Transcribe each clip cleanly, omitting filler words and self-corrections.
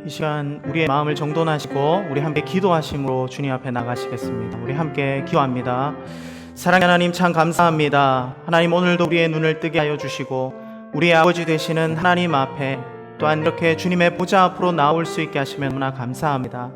이 시간 우리의 마음을 정돈하시고 우리 함께 기도하심으로 주님 앞에 나가시겠습니다. 우리 함께 기도합니다. 사랑하는 하나님, 참 감사합니다. 하나님, 오늘도 우리의 눈을 뜨게 하여 주시고 우리의 아버지 되시는 하나님 앞에 또한 이렇게 주님의 보좌 앞으로 나올 수 있게 하시면 너무나 감사합니다.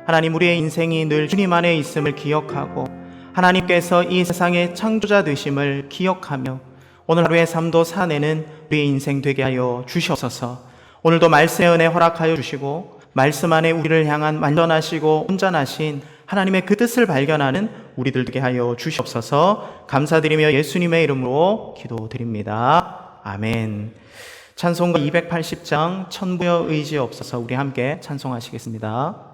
하나님, 우리의 인생이 늘 주님 안에 있음을 기억하고 하나님께서 이 세상의 창조자 되심을 기억하며 오늘 하루의 삶도 살아내는 우리의 인생 되게 하여 주시옵소서. 오늘도 말씀의 은혜 허락하여 주시고 말씀 안에 우리를 향한 완전하시고 온전하신 하나님의 그 뜻을 발견하는 우리들 되게 하여 주시옵소서. 감사드리며 예수님의 이름으로 기도드립니다. 아멘. 찬송가 280장 천부여 의지없어서 우리 함께 찬송하시겠습니다.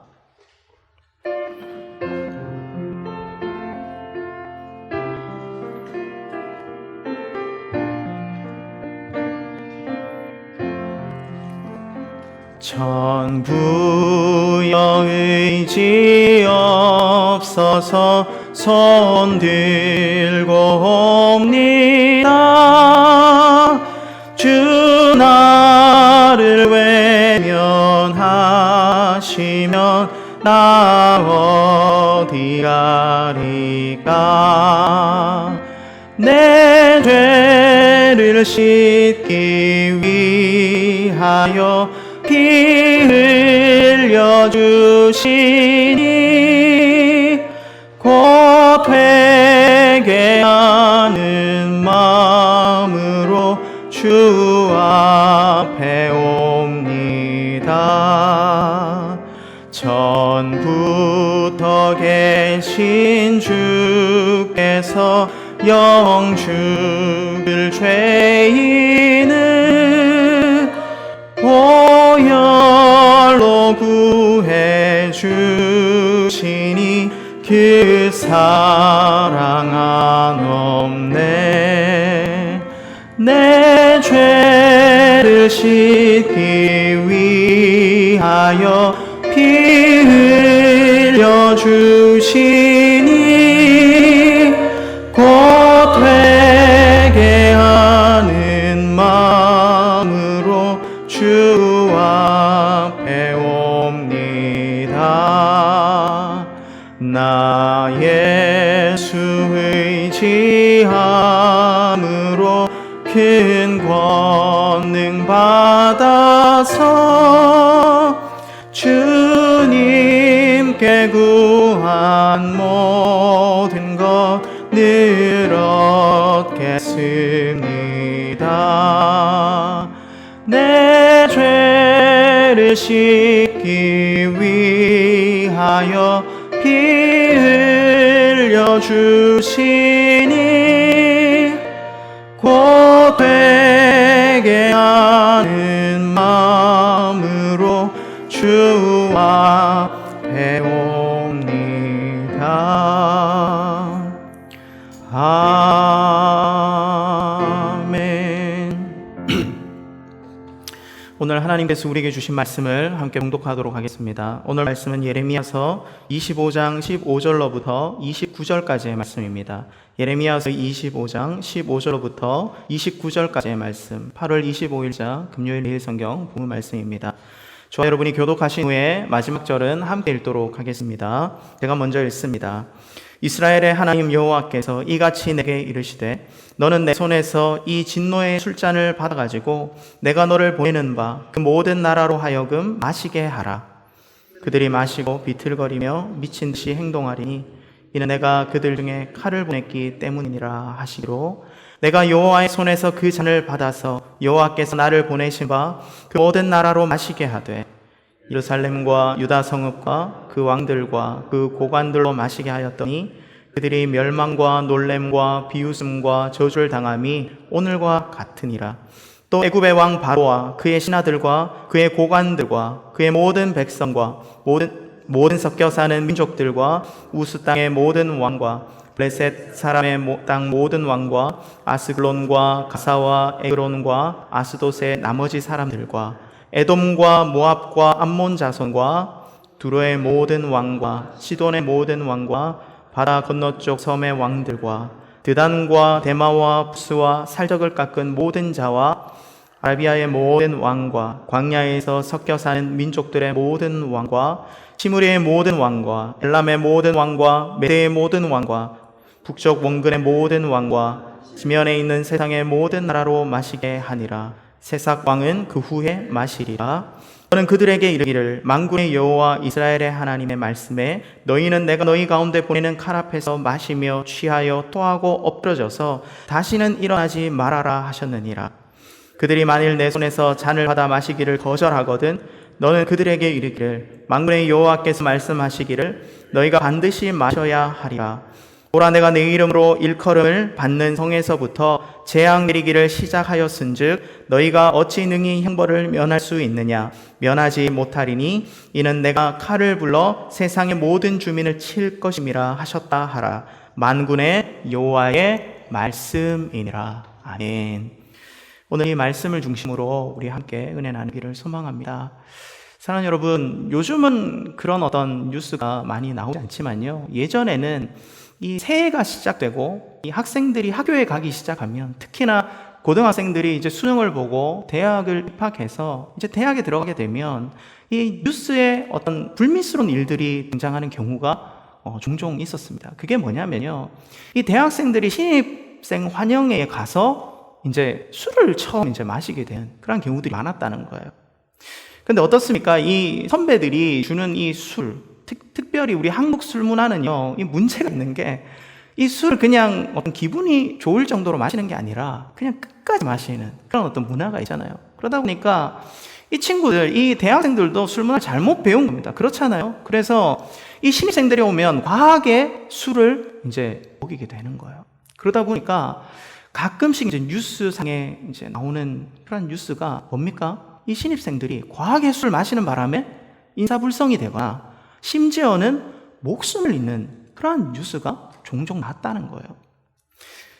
전부여 의지 없어서 손 들고 옵니다. 주 나를 외면하시면 나 어디 가리까. 내 죄를 씻기 위하여 피 흘려 주시니 곧 회개하는 마음으로 주 앞에 옵니다. 전부터 계신 주께서 영 죽을 죄인은 보혈로 구해 주시니 그 사랑 한없네. 내 죄를 씻기 위하여 피 흘려 주시니 곧 회개하는 마음으로 주 앞에 옵니다. 나 예수 의지함으로 큰 권능 받아서 주님께 구한 모든 것 늘 얻겠습니다. 내 죄를 씻기 위하여 피 흘려 주시니 곧 회개하는 마음으로 주 앞에 옵니다. 아멘. 오늘 하나님께서 우리에게 주신 말씀을 함께 봉독하도록 하겠습니다. 오늘 말씀은 예레미야서 25장 15절로부터 29절까지의 말씀입니다. 예레미야서 25장 15절로부터 29절까지의 말씀, 8월 25일자 금요일 매일 성경 본문 말씀입니다. 저와 여러분이 교독하신 후에 마지막 절은 함께 읽도록 하겠습니다. 제가 먼저 읽습니다. 이스라엘의 하나님 여호와께서 이같이 내게 이르시되 너는 내 손에서 이 진노의 술잔을 받아가지고 내가 너를 보내는 바 그 모든 나라로 하여금 마시게 하라. 그들이 마시고 비틀거리며 미친 듯이 행동하리니 이는 내가 그들 중에 칼을 보냈기 때문이니라 하시기로 내가 여호와의 손에서 그 잔을 받아서 여호와께서 나를 보내신 바 그 모든 나라로 마시게 하되 예루살렘과 유다 성읍과 그 왕들과 그 고관들로 마시게 하였더니 그들이 멸망과 놀램과 비웃음과 저주를 당함이 오늘과 같으니라. 또 애굽의 왕 바로와 그의 신하들과 그의 고관들과 그의 모든 백성과 모든 섞여 사는 민족들과 우스 땅의 모든 왕과 블레셋 사람의 땅 모든 왕과 아스글론과 가사와 에그론과 아스돗의 나머지 사람들과 에돔과 모압과 암몬 자손과 두로의 모든 왕과 시돈의 모든 왕과 바다 건너쪽 섬의 왕들과 드단과 데마와 푸스와 살적을 깎은 모든 자와 아라비아의 모든 왕과 광야에서 섞여 사는 민족들의 모든 왕과 시므리의 모든 왕과 엘람의 모든 왕과 메대의 모든 왕과 북쪽 원근의 모든 왕과 지면에 있는 세상의 모든 나라로 마시게 하니라. 세삭 왕은 그 후에 마시리라. 너는 그들에게 이르기를 만군의 여호와 이스라엘의 하나님의 말씀에 너희는 내가 너희 가운데 보내는 칼 앞에서 마시며 취하여 토하고 엎드러져서 다시는 일어나지 말아라 하셨느니라. 그들이 만일 내 손에서 잔을 받아 마시기를 거절하거든 너는 그들에게 이르기를 만군의 여호와께서 말씀하시기를 너희가 반드시 마셔야 하리라. 보라 내가 내 이름으로 일컬음을 받는 성에서부터 재앙 내리기를 시작하였은즉 너희가 어찌 능히 형벌을 면할 수 있느냐. 면하지 못하리니 이는 내가 칼을 불러 세상의 모든 주민을 칠 것임이라 하셨다 하라. 만군의 여호와의 말씀이니라. 아멘. 오늘 이 말씀을 중심으로 우리 함께 은혜 나누기를 소망합니다. 사랑하는 여러분, 요즘은 그런 어떤 뉴스가 많이 나오지 않지만요, 예전에는 이 새해가 시작되고 이 학생들이 학교에 가기 시작하면, 특히나 고등학생들이 이제 수능을 보고 대학을 입학해서 이제 대학에 들어가게 되면 이 뉴스에 어떤 불미스러운 일들이 등장하는 경우가 종종 있었습니다. 그게 뭐냐면요, 이 대학생들이 신입생 환영회에 가서 이제 술을 처음 이제 마시게 되는 그런 경우들이 많았다는 거예요. 근데 어떻습니까? 이 선배들이 주는 이 술, 특별히 우리 한국 술 문화는요, 이 문제가 있는 게, 이 술을 그냥 어떤 기분이 좋을 정도로 마시는 게 아니라 그냥 끝까지 마시는 그런 어떤 문화가 있잖아요. 그러다 보니까 이 친구들, 이 대학생들도 술 문화를 잘못 배운 겁니다. 그렇잖아요. 그래서 이 신입생들이 오면 과하게 술을 이제 먹이게 되는 거예요. 그러다 보니까 가끔씩 이제 뉴스상에 이제 나오는 그런 뉴스가 뭡니까? 이 신입생들이 과하게 술 마시는 바람에 인사불성이 되거나 심지어는 목숨을 잃는 그런 뉴스가 종종 났다는 거예요.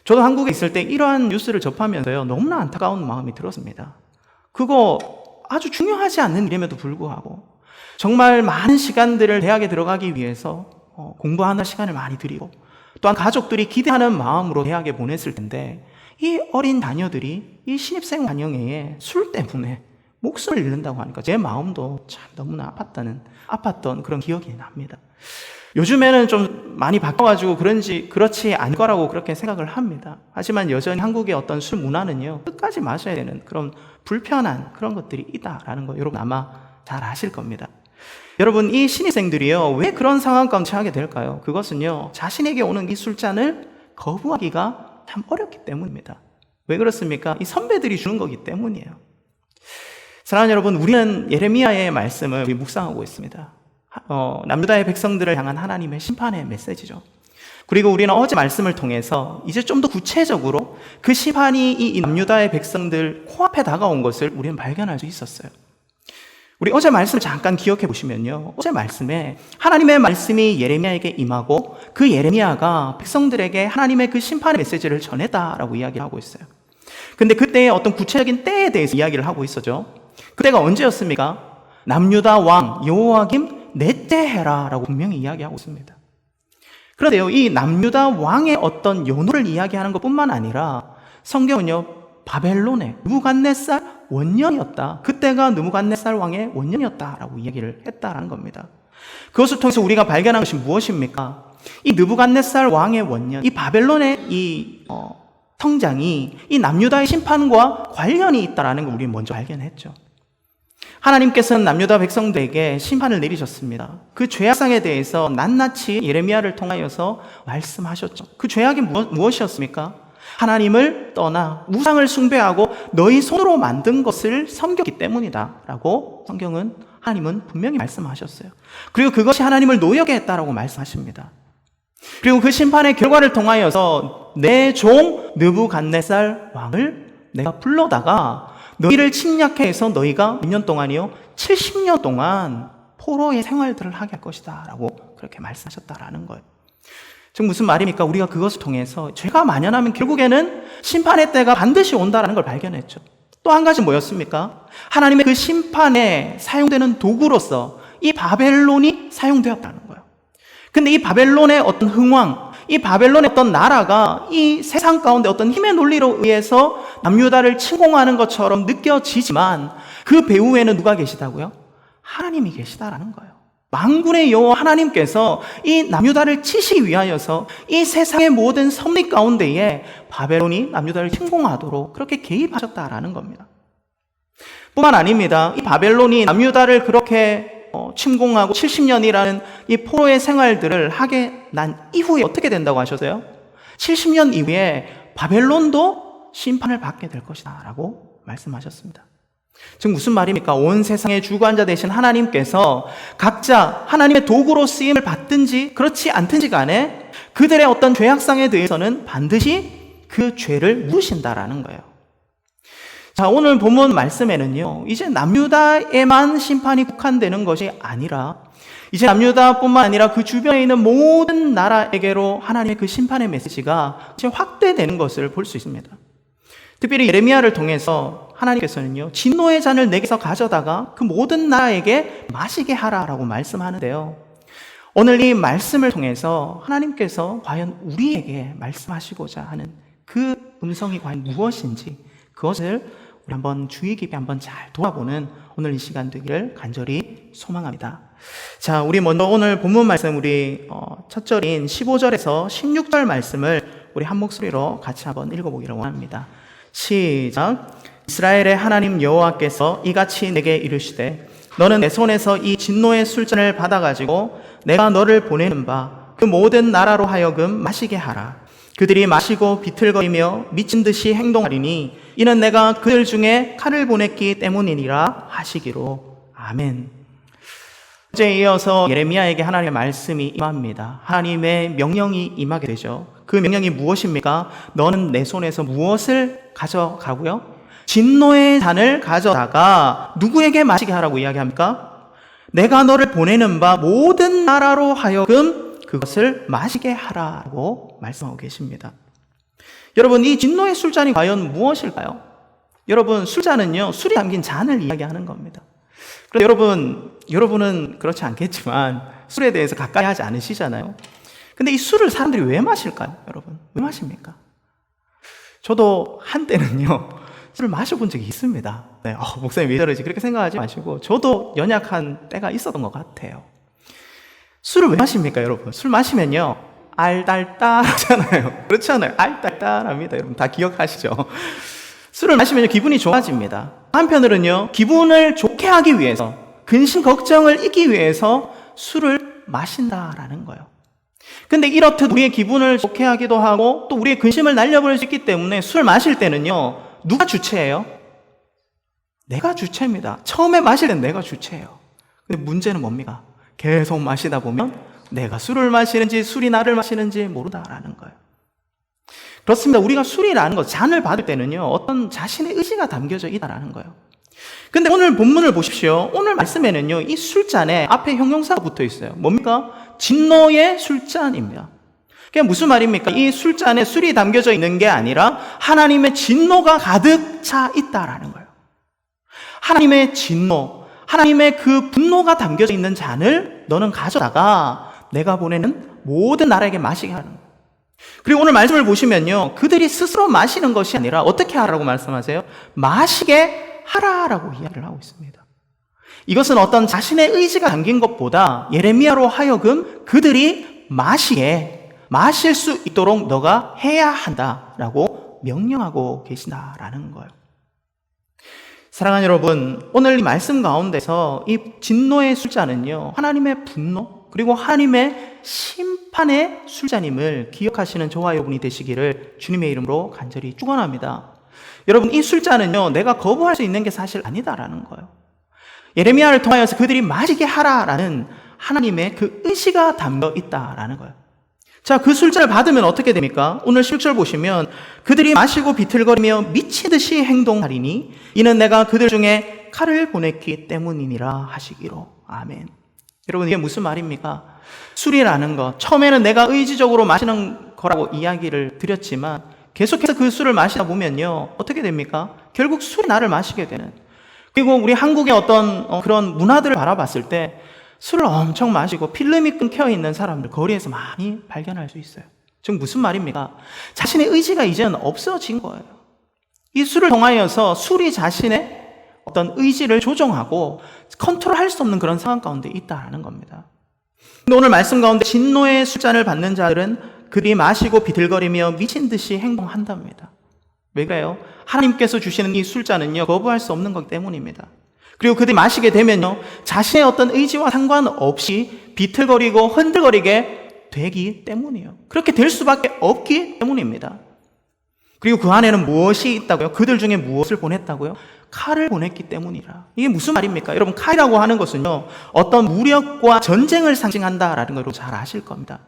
저도 한국에 있을 때 이러한 뉴스를 접하면서요, 너무나 안타까운 마음이 들었습니다. 그거 아주 중요하지 않는 일임에도 불구하고 정말 많은 시간들을 대학에 들어가기 위해서 공부하는 시간을 많이 들이고, 또한 가족들이 기대하는 마음으로 대학에 보냈을 텐데, 이 어린 자녀들이 이 신입생 환영회에 술 때문에 목숨을 잃는다고 하니까 제 마음도 참 너무나 아팠던 그런 기억이 납니다. 요즘에는 좀 많이 바뀌어가지고 그렇지 않을 거라고 그렇게 생각을 합니다. 하지만 여전히 한국의 어떤 술 문화는요, 끝까지 마셔야 되는 그런 불편한 그런 것들이 있다라는 거 여러분 아마 잘 아실 겁니다. 여러분, 이 신입생들이요, 왜 그런 상황 가운데 처하게 될까요? 그것은요, 자신에게 오는 이 술잔을 거부하기가 참 어렵기 때문입니다. 왜 그렇습니까? 이 선배들이 주는 거기 때문이에요. 사랑하는 여러분, 우리는 예레미야의 말씀을 묵상하고 있습니다. 남유다의 백성들을 향한 하나님의 심판의 메시지죠. 그리고 우리는 어제 말씀을 통해서 이제 좀 더 구체적으로 그 심판이 이 남유다의 백성들 코앞에 다가온 것을 우리는 발견할 수 있었어요. 우리 어제 말씀을 잠깐 기억해 보시면요, 어제 말씀에 하나님의 말씀이 예레미야에게 임하고 그 예레미야가 백성들에게 하나님의 그 심판의 메시지를 전했다라고 이야기를 하고 있어요. 근데 그때의 어떤 구체적인 때에 대해서 이야기를 하고 있었죠. 그때가 언제였습니까? 남유다 왕 여호야김 넷째 해라라고 분명히 이야기하고 있습니다. 그런데요, 이 남유다 왕의 어떤 연호를 이야기하는 것뿐만 아니라 성경은요, 바벨론의 느부갓네살 원년이었다, 그때가 느부갓네살 왕의 원년이었다라고 이야기를 했다라는 겁니다. 그것을 통해서 우리가 발견한 것이 무엇입니까? 이 느부갓네살 왕의 원년, 이 바벨론의 이 성장이 이 남유다의 심판과 관련이 있다라는 걸 우리 먼저 발견했죠. 하나님께서는 남유다 백성들에게 심판을 내리셨습니다. 그 죄악상에 대해서 낱낱이 예레미야를 통하여서 말씀하셨죠. 그 죄악이 무엇이었습니까? 하나님을 떠나 우상을 숭배하고 너희 손으로 만든 것을 섬겼기 때문이다 라고 하나님은 분명히 말씀하셨어요. 그리고 그것이 하나님을 노여게 했다라고 말씀하십니다. 그리고 그 심판의 결과를 통하여서 내 종 느부갓네살 왕을 내가 불러다가 너희를 침략해 해서 너희가 몇 년 동안이요? 70년 동안 포로의 생활들을 하게 할 것이다 라고 그렇게 말씀하셨다라는 거예요. 즉 무슨 말입니까? 우리가 그것을 통해서 죄가 만연하면 결국에는 심판의 때가 반드시 온다라는 걸 발견했죠. 또 한 가지 뭐였습니까? 하나님의 그 심판에 사용되는 도구로서 이 바벨론이 사용되었다는 거예요. 근데 이 바벨론의 어떤 흥왕, 이 바벨론의 어떤 나라가 이 세상 가운데 어떤 힘의 논리로 의해서 남유다를 침공하는 것처럼 느껴지지만 그 배후에는 누가 계시다고요? 하나님이 계시다라는 거예요. 만군의 여호와 하나님께서 이 남유다를 치시기 위하여서 이 세상의 모든 섭리 가운데에 바벨론이 남유다를 침공하도록 그렇게 개입하셨다라는 겁니다. 뿐만 아닙니다. 이 바벨론이 남유다를 그렇게 침공하고 70년이라는 이 포로의 생활들을 하게 난 이후에 어떻게 된다고 하셨어요? 70년 이후에 바벨론도 심판을 받게 될 것이다 라고 말씀하셨습니다. 즉 무슨 말입니까? 온 세상의 주관자 되신 하나님께서 각자 하나님의 도구로 쓰임을 받든지 그렇지 않든지 간에 그들의 어떤 죄악상에 대해서는 반드시 그 죄를 물으신다라는 거예요. 자, 오늘 본문 말씀에는요, 이제 남유다에만 심판이 국한되는 것이 아니라 이제 남유다뿐만 아니라 그 주변에 있는 모든 나라에게로 하나님의 그 심판의 메시지가 이제 확대되는 것을 볼 수 있습니다. 특별히 예레미야를 통해서 하나님께서는요, 진노의 잔을 내게서 가져다가 그 모든 나라에게 마시게 하라라고 말씀하는데요. 오늘 이 말씀을 통해서 하나님께서 과연 우리에게 말씀하시고자 하는 그 음성이 과연 무엇인지 그것을 우리 한번 주의 깊게 한번 잘 돌아보는 오늘 이 시간 되기를 간절히 소망합니다. 자, 우리 먼저 오늘 본문 말씀 우리 첫 절인 15절에서 16절 말씀을 우리 한 목소리로 같이 한번 읽어보기를 원합니다. 시작. 이스라엘의 하나님 여호와께서 이같이 내게 이르시되 너는 내 손에서 이 진노의 술잔을 받아가지고 내가 너를 보내는 바 그 모든 나라로 하여금 마시게 하라. 그들이 마시고 비틀거리며 미친 듯이 행동하리니 이는 내가 그들 중에 칼을 보냈기 때문이니라 하시기로. 아멘. 이제 이어서 예레미야에게 하나님의 말씀이 임합니다. 하나님의 명령이 임하게 되죠. 그 명령이 무엇입니까? 너는 내 손에서 무엇을 가져가고요? 진노의 잔을 가져다가 누구에게 마시게 하라고 이야기합니까? 내가 너를 보내는 바 모든 나라로 하여금 그것을 마시게 하라고 말씀하고 계십니다. 여러분, 이 진노의 술잔이 과연 무엇일까요? 여러분, 술잔은요, 술이 담긴 잔을 이야기하는 겁니다. 그래서 여러분은 그렇지 않겠지만 술에 대해서 가까이 하지 않으시잖아요. 근데 이 술을 사람들이 왜 마실까요? 여러분, 왜 마십니까? 저도 한때는요, 술을 마셔본 적이 있습니다. 네, 목사님 왜 저러지? 그렇게 생각하지 마시고, 저도 연약한 때가 있었던 것 같아요. 술을 왜 마십니까, 여러분? 술 마시면요, 알딸딸하잖아요. 그렇지 않아요? 알딸딸합니다. 여러분 다 기억하시죠? 술을 마시면 기분이 좋아집니다. 한편으로는요, 기분을 좋게 하기 위해서, 근심 걱정을 이기기 위해서 술을 마신다라는 거예요. 근데 이렇듯 우리의 기분을 좋게 하기도 하고 또 우리의 근심을 날려버릴 수 있기 때문에 술 마실 때는요, 누가 주체예요? 내가 주체입니다. 처음에 마실 땐 내가 주체예요. 근데 문제는 뭡니까? 계속 마시다 보면 내가 술을 마시는지 술이 나를 마시는지 모른다라는 거예요. 그렇습니다. 우리가 술이라는 것, 잔을 받을 때는요, 어떤 자신의 의지가 담겨져 있다라는 거예요. 근데 오늘 본문을 보십시오. 오늘 말씀에는요, 이 술잔에 앞에 형용사가 붙어 있어요. 뭡니까? 진노의 술잔입니다. 그게 무슨 말입니까? 이 술잔에 술이 담겨져 있는 게 아니라 하나님의 진노가 가득 차 있다라는 거예요. 하나님의 진노, 하나님의 그 분노가 담겨져 있는 잔을 너는 가져다가 내가 보내는 모든 나라에게 마시게 하는 거예요. 그리고 오늘 말씀을 보시면요, 그들이 스스로 마시는 것이 아니라 어떻게 하라고 말씀하세요? 마시게 하라라고 이야기를 하고 있습니다. 이것은 어떤 자신의 의지가 담긴 것보다 예레미야로 하여금 그들이 마실 수 있도록 너가 해야 한다라고 명령하고 계시다라는 거예요. 사랑하는 여러분, 오늘 이 말씀 가운데서 이 진노의 술잔은요, 하나님의 분노 그리고 하나님의 심판의 술잔임을 기억하시는 저와 여러분이 되시기를 주님의 이름으로 간절히 축원합니다. 여러분, 이 술잔은요, 내가 거부할 수 있는 게 사실 아니다라는 거예요. 예레미야를 통하여서 그들이 마시게 하라라는 하나님의 그 의지가 담겨 있다라는 거예요. 자, 그 술잔을 받으면 어떻게 됩니까? 오늘 16절 보시면 그들이 마시고 비틀거리며 미치듯이 행동하리니 이는 내가 그들 중에 칼을 보냈기 때문이니라 하시기로. 아멘. 여러분, 이게 무슨 말입니까? 술이라는 것, 처음에는 내가 의지적으로 마시는 거라고 이야기를 드렸지만 계속해서 그 술을 마시다 보면요, 어떻게 됩니까? 결국 술이 나를 마시게 되는. 그리고 우리 한국의 어떤 그런 문화들을 바라봤을 때 술을 엄청 마시고 필름이 끊겨 있는 사람들 거리에서 많이 발견할 수 있어요. 즉 무슨 말입니까? 자신의 의지가 이제는 없어진 거예요. 이 술을 통하여서 술이 자신의 어떤 의지를 조종하고 컨트롤할 수 없는 그런 상황 가운데 있다는 겁니다. 근데 오늘 말씀 가운데 진노의 술잔을 받는 자들은 그들이 마시고 비틀거리며 미친 듯이 행동한답니다. 왜 그래요? 하나님께서 주시는 이 술잔은요, 거부할 수 없는 것 때문입니다. 그리고 그들이 마시게 되면요, 자신의 어떤 의지와 상관없이 비틀거리고 흔들거리게 되기 때문이에요. 그렇게 될 수밖에 없기 때문입니다. 그리고 그 안에는 무엇이 있다고요? 그들 중에 무엇을 보냈다고요? 칼을 보냈기 때문이라. 이게 무슨 말입니까? 여러분, 칼이라고 하는 것은요, 어떤 무력과 전쟁을 상징한다라는 걸 잘 아실 겁니다.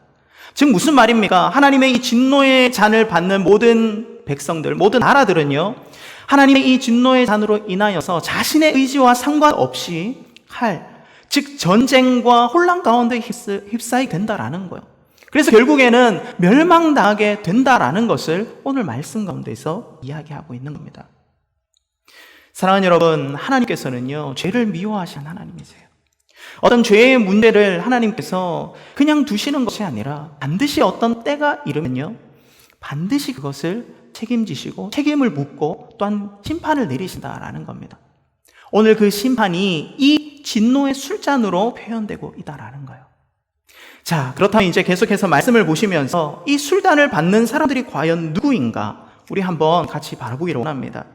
즉 무슨 말입니까? 하나님의 이 진노의 잔을 받는 모든 백성들, 모든 나라들은요, 하나님의 이 진노의 잔으로 인하여서 자신의 의지와 상관없이 즉 전쟁과 혼란 가운데 휩싸이게 된다라는 거예요. 그래서 결국에는 멸망당하게 된다라는 것을 오늘 말씀 가운데서 이야기하고 있는 겁니다. 사랑하는 여러분, 하나님께서는요, 죄를 미워하시는 하나님이세요. 어떤 죄의 문제를 하나님께서 그냥 두시는 것이 아니라 반드시 어떤 때가 이르면요, 반드시 그것을 책임지시고 책임을 묻고 또한 심판을 내리신다라는 겁니다. 오늘 그 심판이 이 진노의 술잔으로 표현되고 있다라는 거예요. 자, 그렇다면 이제 계속해서 말씀을 보시면서 이 술잔을 받는 사람들이 과연 누구인가 우리 한번 같이 바라보기를 원합니다.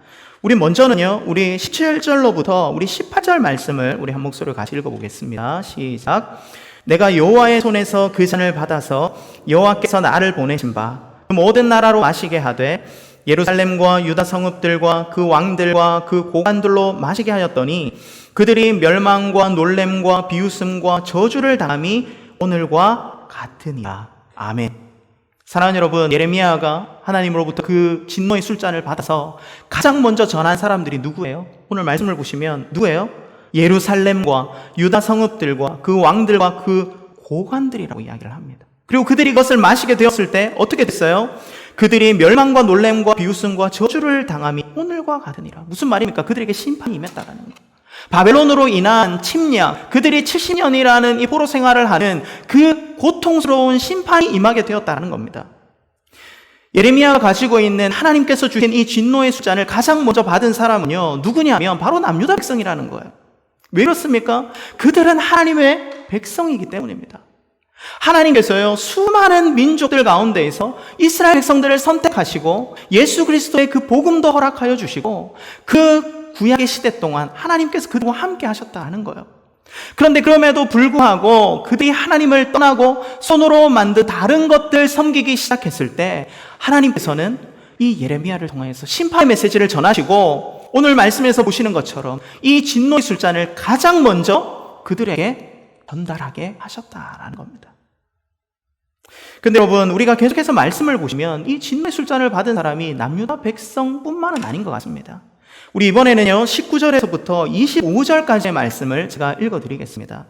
우리 먼저는요, 우리 17절로부터 우리 18절 말씀을 우리 한 목소리로 같이 읽어보겠습니다. 시작. 내가 여호와의 손에서 그 잔을 받아서 여호와께서 나를 보내신 바 그 모든 나라로 마시게 하되 예루살렘과 유다 성읍들과 그 왕들과 그 고관들로 마시게 하였더니 그들이 멸망과 놀램과 비웃음과 저주를 당함이 오늘과 같으니라. 아멘. 사랑하는 여러분, 예레미야가 하나님으로부터 그 진노의 술잔을 받아서 가장 먼저 전한 사람들이 누구예요? 오늘 말씀을 보시면 누구예요? 예루살렘과 유다 성읍들과 그 왕들과 그 고관들이라고 이야기를 합니다. 그리고 그들이 그것을 마시게 되었을 때 어떻게 됐어요? 그들이 멸망과 놀램과 비웃음과 저주를 당함이 오늘과 같으니라. 무슨 말입니까? 그들에게 심판이 임했다라는 거예요. 바벨론으로 인한 침략, 그들이 70년이라는 이 포로 생활을 하는 그 고통스러운 심판이 임하게 되었다는 겁니다. 예레미야가 가지고 있는 하나님께서 주신 이 진노의 술잔을 가장 먼저 받은 사람은요, 누구냐면 바로 남유다 백성이라는 거예요. 왜 그렇습니까? 그들은 하나님의 백성이기 때문입니다. 하나님께서요, 수많은 민족들 가운데에서 이스라엘 백성들을 선택하시고 예수 그리스도의 그 복음도 허락하여 주시고 그 구약의 시대 동안 하나님께서 그들과 함께 하셨다는 거예요. 그런데 그럼에도 불구하고 그들이 하나님을 떠나고 손으로 만든 다른 것들 섬기기 시작했을 때 하나님께서는 이 예레미야를 통해서 심판의 메시지를 전하시고 오늘 말씀에서 보시는 것처럼 이 진노의 술잔을 가장 먼저 그들에게 전달하게 하셨다라는 겁니다. 근데 여러분, 우리가 계속해서 말씀을 보시면 이 진노의 술잔을 받은 사람이 남유다 백성뿐만은 아닌 것 같습니다. 우리 이번에는요, 19절에서부터 25절까지의 말씀을 제가 읽어드리겠습니다.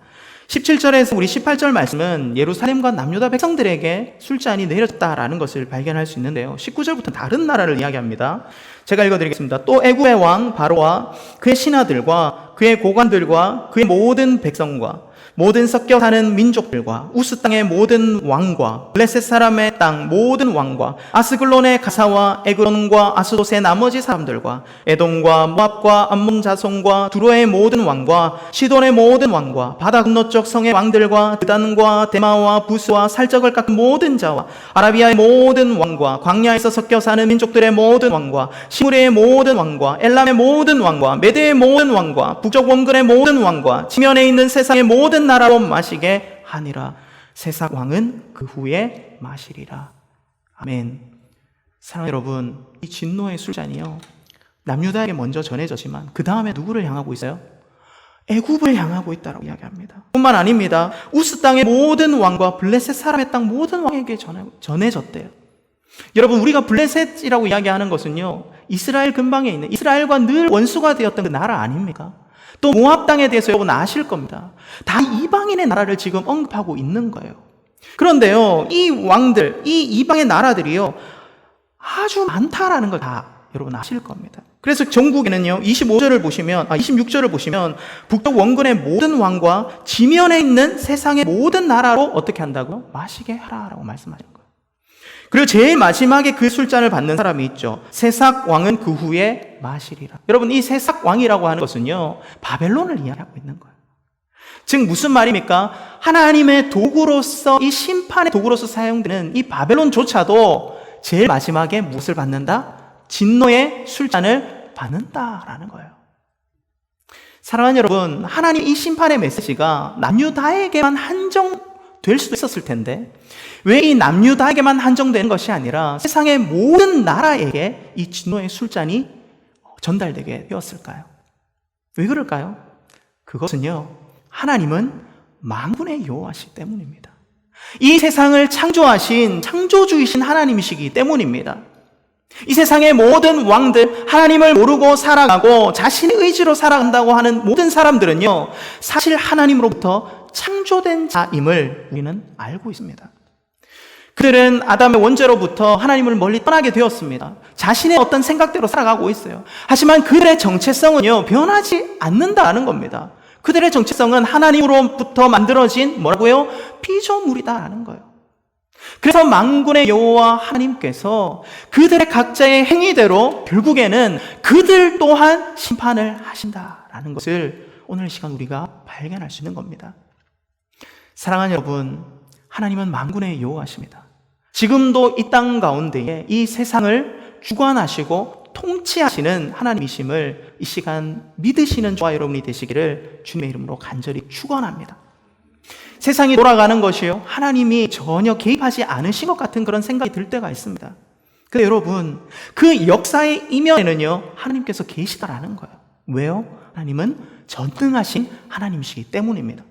17절에서 우리 18절 말씀은 예루살렘과 남유다 백성들에게 술잔이 내려졌다라는 것을 발견할 수 있는데요, 19절부터 다른 나라를 이야기합니다. 제가 읽어드리겠습니다. 또 애굽의 왕 바로와 그의 신하들과 그의 고관들과 그의 모든 백성과 모든 섞여 사는 민족들과 우스 땅의 모든 왕과 블레셋 사람의 땅 모든 왕과 아스글론의 가사와 에그론과 아스돗의 나머지 사람들과 에돔과 모압과 암몬 자손과 두로의 모든 왕과 시돈의 모든 왕과 바다 건너쪽 성의 왕들과 드단과 데마와 부스와 살적을 깎은 모든 자와 아라비아의 모든 왕과 광야에서 섞여 사는 민족들의 모든 왕과 시므리의 모든 왕과 엘람의 모든 왕과 메대의 모든 왕과 북쪽 원근의 모든 왕과 지면에 있는 세상의 모든 나라로 마시게 하니라. 세상 왕은 그 후에 마시리라. 아멘. 사랑하는 여러분, 이 진노의 술잔이요, 남유다에게 먼저 전해졌지만 그 다음에 누구를 향하고 있어요? 애굽을 향하고 있다라고 이야기합니다. 뿐만 아닙니다. 우스 땅의 모든 왕과 블레셋 사람의 땅 모든 왕에게 전해졌대요. 여러분, 우리가 블레셋이라고 이야기하는 것은요, 이스라엘 근방에 있는 이스라엘과 늘 원수가 되었던 그 나라 아닙니까? 또 모압 땅에 대해서 여러분 아실 겁니다. 다 이방인의 나라를 지금 언급하고 있는 거예요. 그런데요, 이 왕들, 이 이방의 나라들이요, 아주 많다라는 걸 다 여러분 아실 겁니다. 그래서 전국에는요, 26절을 보시면 북쪽 원근의 모든 왕과 지면에 있는 세상의 모든 나라로 어떻게 한다고요? 마시게 하라라고 말씀하시는 거예요. 그리고 제일 마지막에 그 술잔을 받는 사람이 있죠. 세삭 왕은 그 후에 마시리라. 여러분, 이 세삭 왕이라고 하는 것은요, 바벨론을 이야기하고 있는 거예요. 즉 무슨 말입니까? 하나님의 도구로서, 이 심판의 도구로서 사용되는 이 바벨론조차도 제일 마지막에 무엇을 받는다? 진노의 술잔을 받는다라는 거예요. 사랑하는 여러분, 하나님 이 심판의 메시지가 남유다에게만 한정될 수도 있었을 텐데 왜 이 남유다에게만 한정되는 것이 아니라 세상의 모든 나라에게 이 진노의 술잔이 전달되게 되었을까요? 왜 그럴까요? 그것은요, 하나님은 만군의 여호와시기 때문입니다. 이 세상을 창조하신 창조주이신 하나님이시기 때문입니다. 이 세상의 모든 왕들, 하나님을 모르고 살아가고 자신의 의지로 살아간다고 하는 모든 사람들은요, 사실 하나님으로부터 창조된 자임을 우리는 알고 있습니다. 그들은 아담의 원죄로부터 하나님을 멀리 떠나게 되었습니다. 자신의 어떤 생각대로 살아가고 있어요. 하지만 그들의 정체성은요, 변하지 않는다는 겁니다. 그들의 정체성은 하나님으로부터 만들어진 뭐라고요? 피조물이다라는 거예요. 그래서 만군의 여호와 하나님께서 그들의 각자의 행위대로 결국에는 그들 또한 심판을 하신다라는 것을 오늘 시간 우리가 발견할 수 있는 겁니다. 사랑하는 여러분, 하나님은 만군의 여호와십니다. 지금도 이 땅 가운데에 이 세상을 주관하시고 통치하시는 하나님이심을 이 시간 믿으시는 저와 여러분이 되시기를 주님의 이름으로 간절히 축원합니다. 세상이 돌아가는 것이요, 하나님이 전혀 개입하지 않으신 것 같은 그런 생각이 들 때가 있습니다. 근데 여러분, 그 역사의 이면에는요, 하나님께서 계시다라는 거예요. 왜요? 하나님은 전능하신 하나님이시기 때문입니다.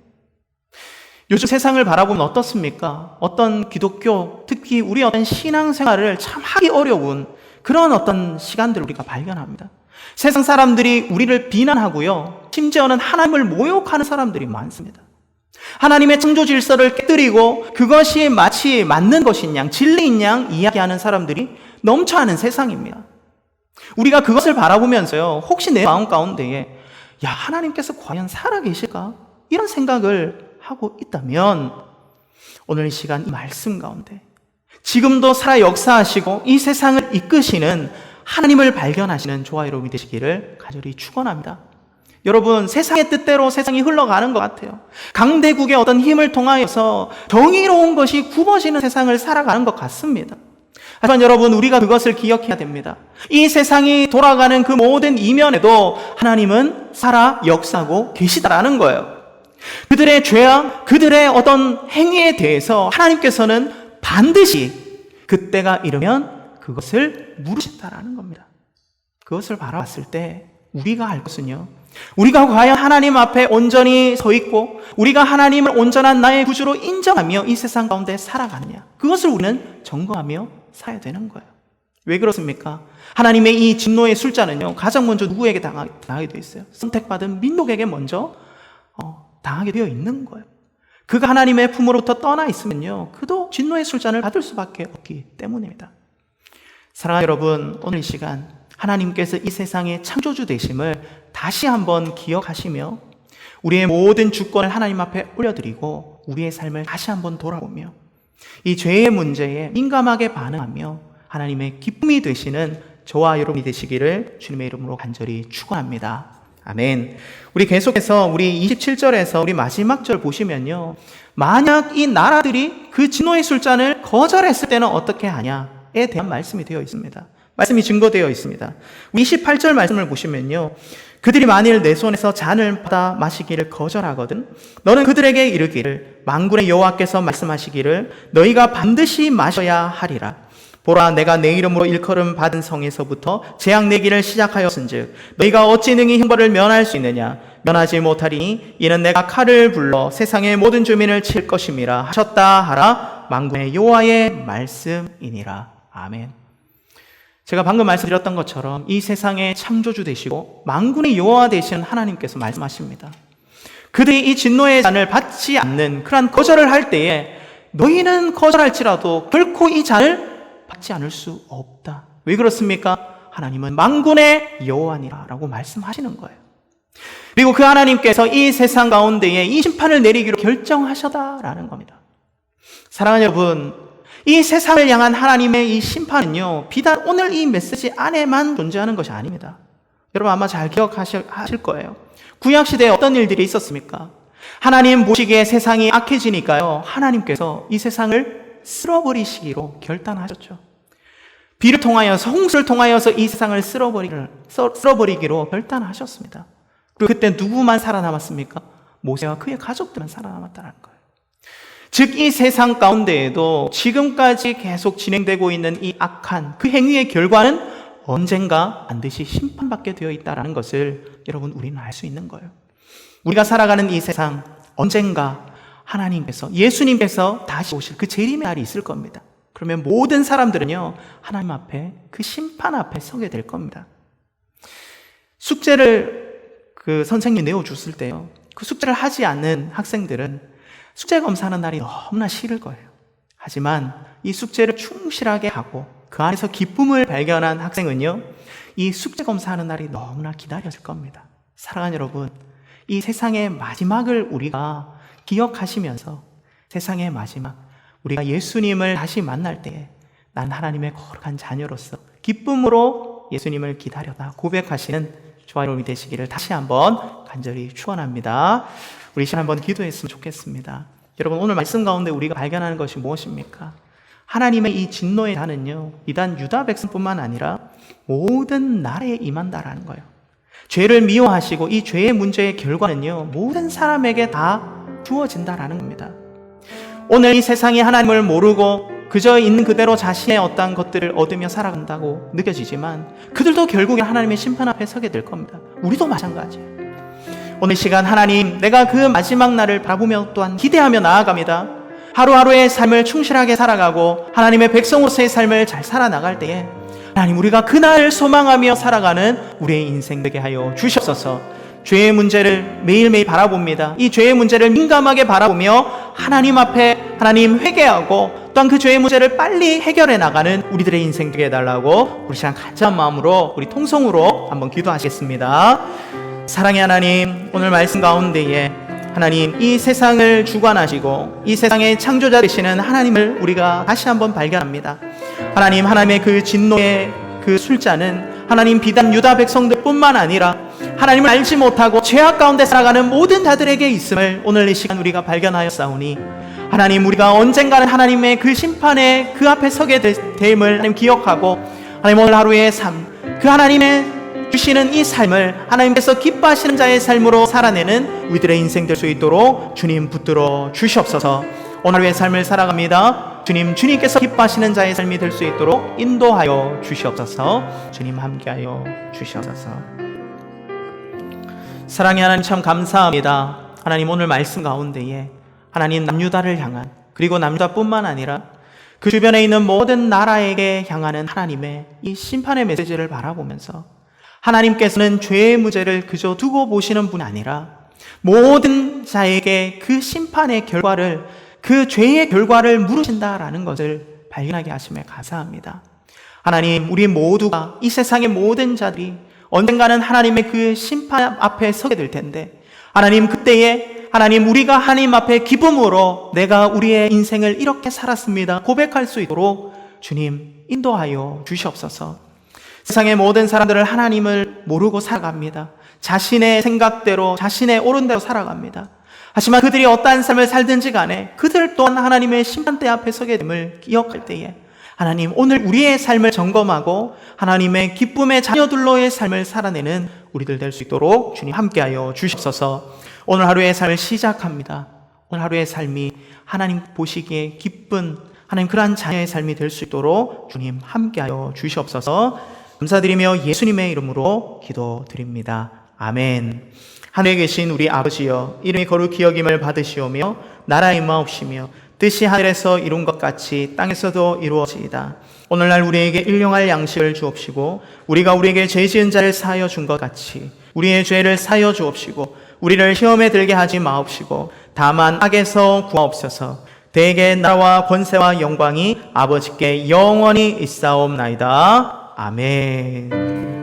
요즘 세상을 바라보면 어떻습니까? 어떤 기독교, 특히 우리 어떤 신앙생활을 참 하기 어려운 그런 어떤 시간들을 우리가 발견합니다. 세상 사람들이 우리를 비난하고요, 심지어는 하나님을 모욕하는 사람들이 많습니다. 하나님의 창조 질서를 깨뜨리고 그것이 마치 맞는 것인 양, 진리인 양 이야기하는 사람들이 넘쳐나는 세상입니다. 우리가 그것을 바라보면서요, 혹시 내 마음 가운데에 야, 하나님께서 과연 살아계실까? 이런 생각을 하고 있다면 오늘 이 시간 이 말씀 가운데 지금도 살아 역사하시고 이 세상을 이끄시는 하나님을 발견하시는 저와 여러분이 되시기를 간절히 축원합니다. 여러분, 세상의 뜻대로 세상이 흘러가는 것 같아요. 강대국의 어떤 힘을 통하여서 정의로운 것이 굽어지는 세상을 살아가는 것 같습니다. 하지만 여러분, 우리가 그것을 기억해야 됩니다. 이 세상이 돌아가는 그 모든 이면에도 하나님은 살아 역사하고 계시다라는 거예요. 그들의 죄악, 그들의 어떤 행위에 대해서 하나님께서는 반드시 그때가 이르면 그것을 물으신다라는 겁니다. 그것을 바라봤을 때 우리가 할 것은요, 우리가 과연 하나님 앞에 온전히 서 있고 우리가 하나님을 온전한 나의 구주로 인정하며 이 세상 가운데 살아가느냐, 그것을 우리는 점검하며 살아야 되는 거예요. 왜 그렇습니까? 하나님의 이 진노의 술자는요, 가장 먼저 누구에게 당하게 되어 있어요? 선택받은 민족에게 먼저 당하게 되어 있는 거예요. 그가 하나님의 품으로부터 떠나 있으면요, 그도 진노의 술잔을 받을 수밖에 없기 때문입니다. 사랑하는 여러분, 오늘 이 시간 하나님께서 이 세상의 창조주 되심을 다시 한번 기억하시며 우리의 모든 주권을 하나님 앞에 올려드리고 우리의 삶을 다시 한번 돌아보며 이 죄의 문제에 민감하게 반응하며 하나님의 기쁨이 되시는 저와 여러분이 되시기를 주님의 이름으로 간절히 축원합니다. 아멘. 우리 계속해서 우리 27절에서 우리 마지막 절 보시면요, 만약 이 나라들이 그 진노의 술잔을 거절했을 때는 어떻게 하냐에 대한 말씀이 되어 있습니다. 말씀이 증거되어 있습니다. 28절 말씀을 보시면요, 그들이 만일 내 손에서 잔을 받아 마시기를 거절하거든 너는 그들에게 이르기를 만군의 여호와께서 말씀하시기를 너희가 반드시 마셔야 하리라. 보라, 내가 내 이름으로 일컬음 받은 성에서부터 재앙 내기를 시작하였은즉 너희가 어찌 능히 형벌을 면할 수 있느냐? 면하지 못하리니 이는 내가 칼을 불러 세상의 모든 주민을 칠 것임이라 하셨다 하라. 만군의 여호와의 말씀이니라. 아멘. 제가 방금 말씀드렸던 것처럼 이 세상의 창조주 되시고 만군의 여호와 되시는 하나님께서 말씀하십니다. 그들이 이 진노의 잔을 받지 않는 그러한 거절을 할 때에 너희는 거절할지라도 결코 이 잔을 받지 않을 수 없다. 왜 그렇습니까? 하나님은 만군의 여호와니라 라고 말씀하시는 거예요. 그리고 그 하나님께서 이 세상 가운데에 이 심판을 내리기로 결정하셨다라는 겁니다. 사랑하는 여러분, 이 세상을 향한 하나님의 이 심판은요, 비단 오늘 이 메시지 안에만 존재하는 것이 아닙니다. 여러분 아마 잘 기억하실 거예요. 구약시대에 어떤 일들이 있었습니까? 하나님 보시기에 세상이 악해지니까요, 하나님께서 이 세상을 쓸어버리시기로 결단하셨죠. 비를 통하여서, 홍수를 통하여서 이 세상을 쓸어버리기로 결단하셨습니다. 그리고 그때 누구만 살아남았습니까? 모세와 그의 가족들만 살아남았다는 거예요. 즉 이 세상 가운데에도 지금까지 계속 진행되고 있는 이 악한 그 행위의 결과는 언젠가 반드시 심판받게 되어 있다는 것을 여러분 우리는 알 수 있는 거예요. 우리가 살아가는 이 세상 언젠가 하나님께서, 예수님께서 다시 오실 그 재림의 날이 있을 겁니다. 그러면 모든 사람들은요, 하나님 앞에 그 심판 앞에 서게 될 겁니다. 숙제를 그 선생님이 내어줬을 때요, 그 숙제를 하지 않는 학생들은 숙제 검사하는 날이 너무나 싫을 거예요. 하지만 이 숙제를 충실하게 하고 그 안에서 기쁨을 발견한 학생은요, 이 숙제 검사하는 날이 너무나 기다려질 겁니다. 사랑하는 여러분, 이 세상의 마지막을 우리가 기억하시면서 세상의 마지막, 우리가 예수님을 다시 만날 때에 난 하나님의 거룩한 자녀로서 기쁨으로 예수님을 기다려다 고백하시는 저와 여러분이 되시기를 다시 한번 간절히 축원합니다. 우리 시간 한번 기도했으면 좋겠습니다. 여러분, 오늘 말씀 가운데 우리가 발견하는 것이 무엇입니까? 하나님의 이 진노의 단은요, 비단 유다 백성뿐만 아니라 모든 나라에 임한다라는 거예요. 죄를 미워하시고 이 죄의 문제의 결과는요, 모든 사람에게 다 주어진다라는 겁니다. 오늘 이 세상이 하나님을 모르고 그저 있는 그대로 자신의 어떤 것들을 얻으며 살아간다고 느껴지지만 그들도 결국에 하나님의 심판 앞에 서게 될 겁니다. 우리도 마찬가지예요. 오늘 시간 하나님, 내가 그 마지막 날을 바라보며 또한 기대하며 나아갑니다. 하루하루의 삶을 충실하게 살아가고 하나님의 백성으로서의 삶을 잘 살아나갈 때에 하나님, 우리가 그날을 소망하며 살아가는 우리의 인생 되게 하여 주시옵소서. 죄의 문제를 매일매일 바라봅니다. 이 죄의 문제를 민감하게 바라보며 하나님 앞에 하나님 회개하고 또한 그 죄의 문제를 빨리 해결해 나가는 우리들의 인생 되게 해달라고 우리 시간 간절한 마음으로 우리 통성으로 한번 기도하시겠습니다. 사랑의 하나님, 오늘 말씀 가운데에 하나님, 이 세상을 주관하시고 이 세상의 창조자 되시는 하나님을 우리가 다시 한번 발견합니다. 하나님, 하나님의 그 진노의 그 술잔은 하나님 비단 유다 백성들 뿐만 아니라 하나님을 알지 못하고 죄악 가운데 살아가는 모든 자들에게 있음을 오늘 이 시간 우리가 발견하였사오니 하나님, 우리가 언젠가는 하나님의 그 심판에 그 앞에 서게 됨을 하나님 기억하고 하나님, 오늘 하루의 삶, 그 하나님의 주시는 이 삶을 하나님께서 기뻐하시는 자의 삶으로 살아내는 우리들의 인생 될 수 있도록 주님 붙들어 주시옵소서. 오늘 하루의 삶을 살아갑니다. 주님, 주님께서 기뻐하시는 자의 삶이 될 수 있도록 인도하여 주시옵소서. 주님 함께하여 주시옵소서. 사랑의 하나님, 참 감사합니다. 하나님, 오늘 말씀 가운데에 하나님 남유다를 향한, 그리고 남유다뿐만 아니라 그 주변에 있는 모든 나라에게 향하는 하나님의 이 심판의 메시지를 바라보면서 하나님께서는 죄의 문제를 그저 두고 보시는 분이 아니라 모든 자에게 그 심판의 결과를, 그 죄의 결과를 물으신다라는 것을 발견하게 하심에 감사합니다. 하나님, 우리 모두가, 이 세상의 모든 자들이 언젠가는 하나님의 그 심판 앞에 서게 될 텐데 하나님, 그때에 하나님, 우리가 하나님 앞에 기쁨으로 내가 우리의 인생을 이렇게 살았습니다 고백할 수 있도록 주님 인도하여 주시옵소서. 세상의 모든 사람들을 하나님을 모르고 살아갑니다. 자신의 생각대로, 자신의 옳은 대로 살아갑니다. 하지만 그들이 어떠한 삶을 살든지 간에 그들 또한 하나님의 심판대 앞에 서게 됨을 기억할 때에 하나님, 오늘 우리의 삶을 점검하고 하나님의 기쁨의 자녀들로의 삶을 살아내는 우리들 될 수 있도록 주님 함께하여 주시옵소서. 오늘 하루의 삶을 시작합니다. 오늘 하루의 삶이 하나님 보시기에 기쁜 하나님 그러한 자녀의 삶이 될 수 있도록 주님 함께하여 주시옵소서. 감사드리며 예수님의 이름으로 기도드립니다. 아멘. 하늘에 계신 우리 아버지여, 이름이 거룩히 여김을 받으시오며 나라의 임하옵시며 뜻이 하늘에서 이룬 것 같이 땅에서도 이루어지이다. 오늘날 우리에게 일용할 양식을 주옵시고 우리가 우리에게 죄 지은 자를 사하여 준 것 같이 우리의 죄를 사하여 주옵시고 우리를 시험에 들게 하지 마옵시고 다만 악에서 구하옵소서. 대개 나라와 권세와 영광이 아버지께 영원히 있사옵나이다. 아멘.